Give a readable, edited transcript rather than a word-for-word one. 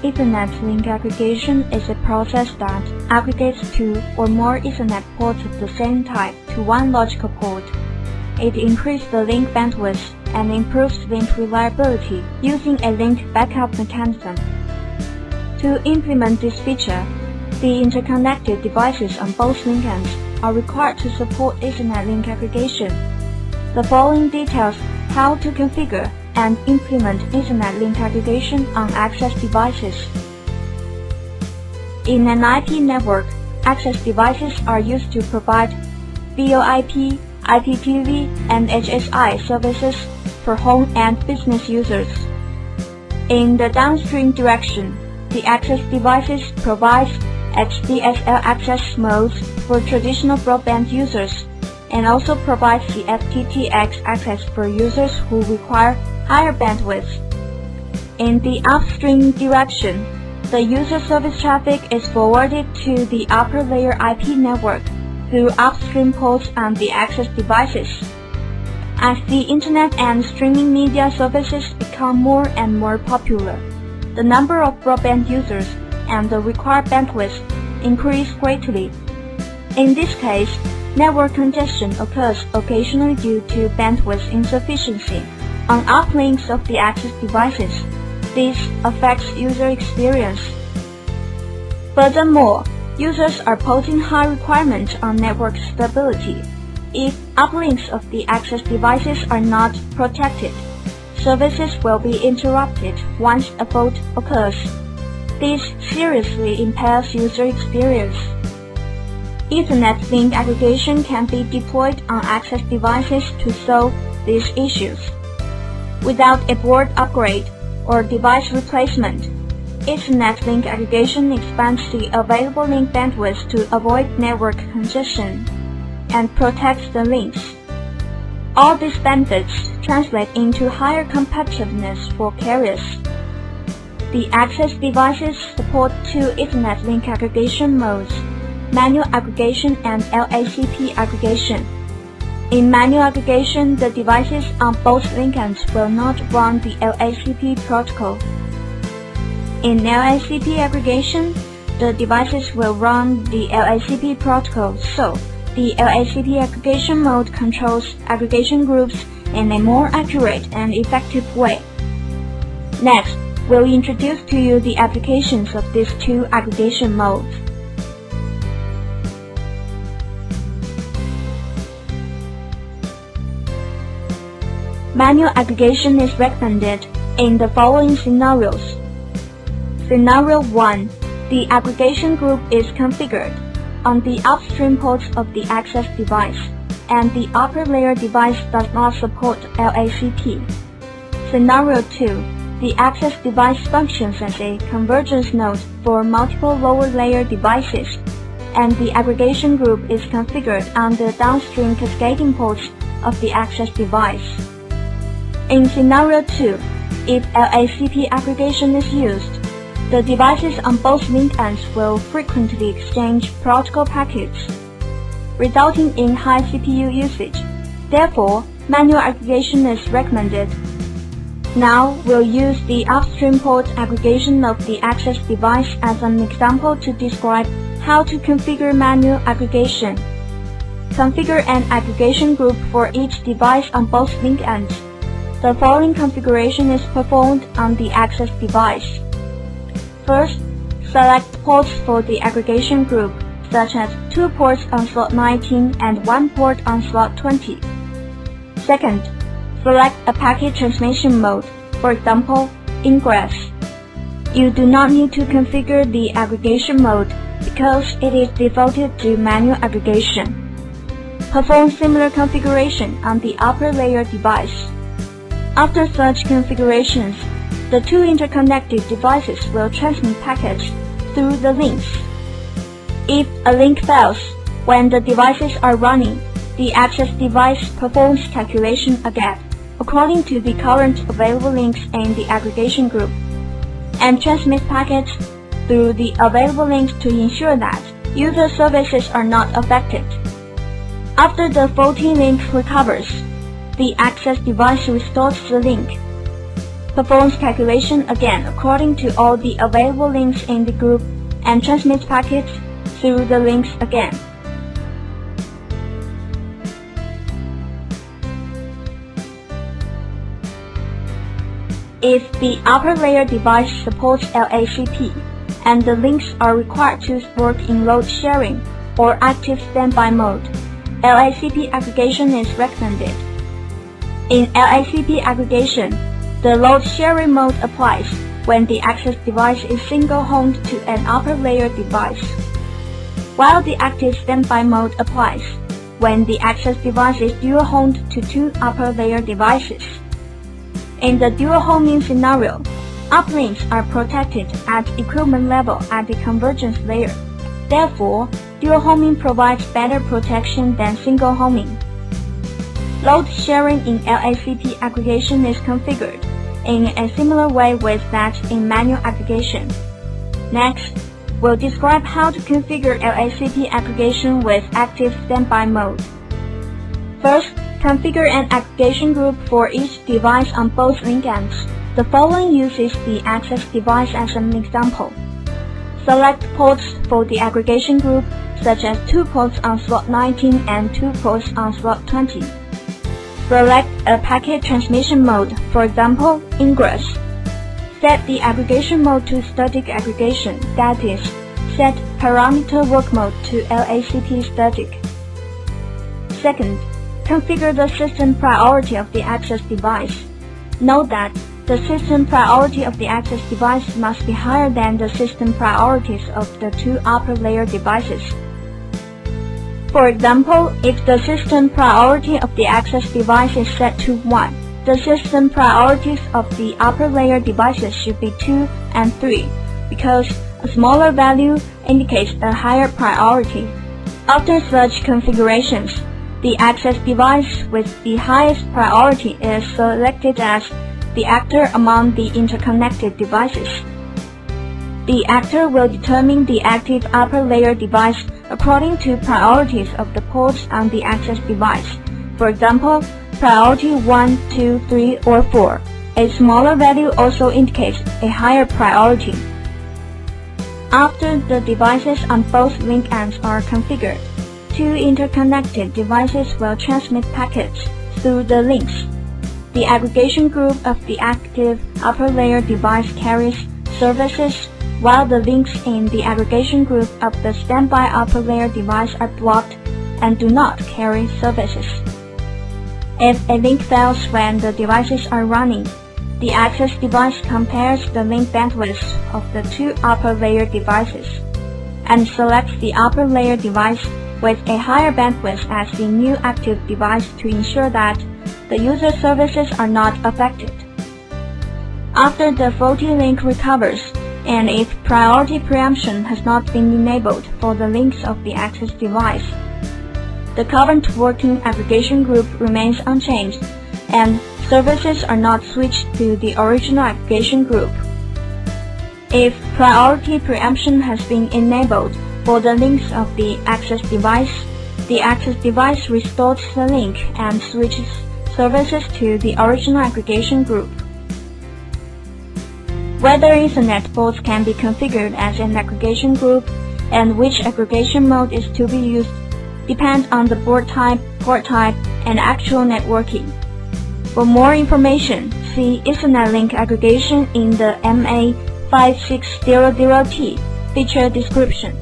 Ethernet link aggregation is a process that aggregates two or more Ethernet ports of the same type to one logical port. It increases the link bandwidth and improves link reliability using a link backup mechanism. To implement this feature, the interconnected devices on both link ends are required to support Ethernet link aggregation. The following details how to configure and implement Ethernet link aggregation on access devices. In an IP network, access devices are used to provide VoIP, IPTV, and HSI services for home and business users. In the downstream direction, the access devices provide HDSL access modes for traditional broadband users and also provides the FTTX access for users who require higher bandwidth. In the upstream direction, the user service traffic is forwarded to the upper layer IP network through upstream ports on the access devices. As the internet and streaming media services become more and more popular, the number of broadband users and the required bandwidth increase greatly. In this case, network congestion occurs occasionally due to bandwidth insufficiency on uplinks of the access devices. This affects user experience. Furthermore, users are posing high requirements on network stability. If uplinks of the access devices are not protected, services will be interrupted once a fault occurs. This seriously impairs user experience. Ethernet link aggregation can be deployed on access devices to solve these issues. Without a board upgrade or device replacement, Ethernet link aggregation expands the available link bandwidth to avoid network congestion and protects the links. All these benefits translate into higher competitiveness for carriers. The access devices support two Ethernet link aggregation modes: manual aggregation and LACP aggregation. In manual aggregation, the devices on both link ends will not run the LACP protocol. In LACP aggregation, the devices will run the LACP protocol, so the LACP aggregation mode controls aggregation groups in a more accurate and effective way. Next, we'll introduce to you the applications of these two aggregation modes. Manual aggregation is recommended in the following scenarios. Scenario 1. The aggregation group is configured on the upstream ports of the access device, and the upper layer device does not support LACP. Scenario 2. The access device functions as a convergence node for multiple lower layer devices, and the aggregation group is configured on the downstream cascading ports of the access device. In Scenario 2, if LACP aggregation is used, the devices on both link ends will frequently exchange protocol packets, resulting in high CPU usage. Therefore, manual aggregation is recommended. Now, we'll use the upstream port aggregation of the access device as an example to describe how to configure manual aggregation. Configure an aggregation group for each device on both link ends. The following configuration is performed on the access device. First, select ports for the aggregation group, such as 2 ports on slot 19 and 1 port on slot 20. Second, select a packet transmission mode, for example, ingress. You do not need to configure the aggregation mode because it is defaulted to manual aggregation. Perform similar configuration on the upper layer device. After such configurations, the two interconnected devices will transmit packets through the links. If a link fails when the devices are running, the access device performs calculation again according to the current available links in the aggregation group and transmits packets through the available links to ensure that user services are not affected. After the faulty link recovers, the access device restores the link. performs calculation again according to all the available links in the group and transmits packets through the links again. If the upper layer device supports LACP and the links are required to work in load sharing or active standby mode, LACP aggregation is recommended. In LACP aggregation, the load sharing mode applies when the access device is single-homed to an upper layer device, while the active standby mode applies when the access device is dual-homed to two upper layer devices. In the dual-homing scenario, uplinks are protected at equipment level at the convergence layer. Therefore, dual-homing provides better protection than single-homing. Load sharing in LACP aggregation is configured in a similar way with that in manual aggregation. Next, we'll describe how to configure LACP aggregation with active standby mode. First, configure an aggregation group for each device on both link ends. The following uses the access device as an example. Select ports for the aggregation group, such as 2 ports on slot 19 and 2 ports on slot 20. Select a packet transmission mode, for example, ingress. Set the aggregation mode to static aggregation, that is, set parameter work mode to LACP static. Second, configure the system priority of the access device. Note that the system priority of the access device must be higher than the system priorities of the two upper layer devices. For example, if the system priority of the access device is set to 1, the system priorities of the upper layer devices should be 2 and 3, because a smaller value indicates a higher priority. After such configurations, the access device with the highest priority is selected as the actor among the interconnected devices. The actor will determine the active upper layer device according to priorities of the ports on the access device. For example, priority 1, 2, 3, or 4. A smaller value also indicates a higher priority. After the devices on both link ends are configured, two interconnected devices will transmit packets through the links. The aggregation group of the active upper layer device carries services, while the links in the aggregation group of the standby upper layer device are blocked and do not carry services. If a link fails when the devices are running, the access device compares the link bandwidth of the two upper layer devices and selects the upper layer device with a higher bandwidth as the new active device to ensure that the user services are not affected. After the faulty link recovers, and if priority preemption has not been enabled for the links of the access device, the current working aggregation group remains unchanged, and services are not switched to the original aggregation group. If priority preemption has been enabled for the links of the access device restores the link and switches services to the original aggregation group. Whether Ethernet ports can be configured as an aggregation group and which aggregation mode is to be used depends on the board type, port type, and actual networking. For more information, see Ethernet link aggregation in the MA5600T feature description.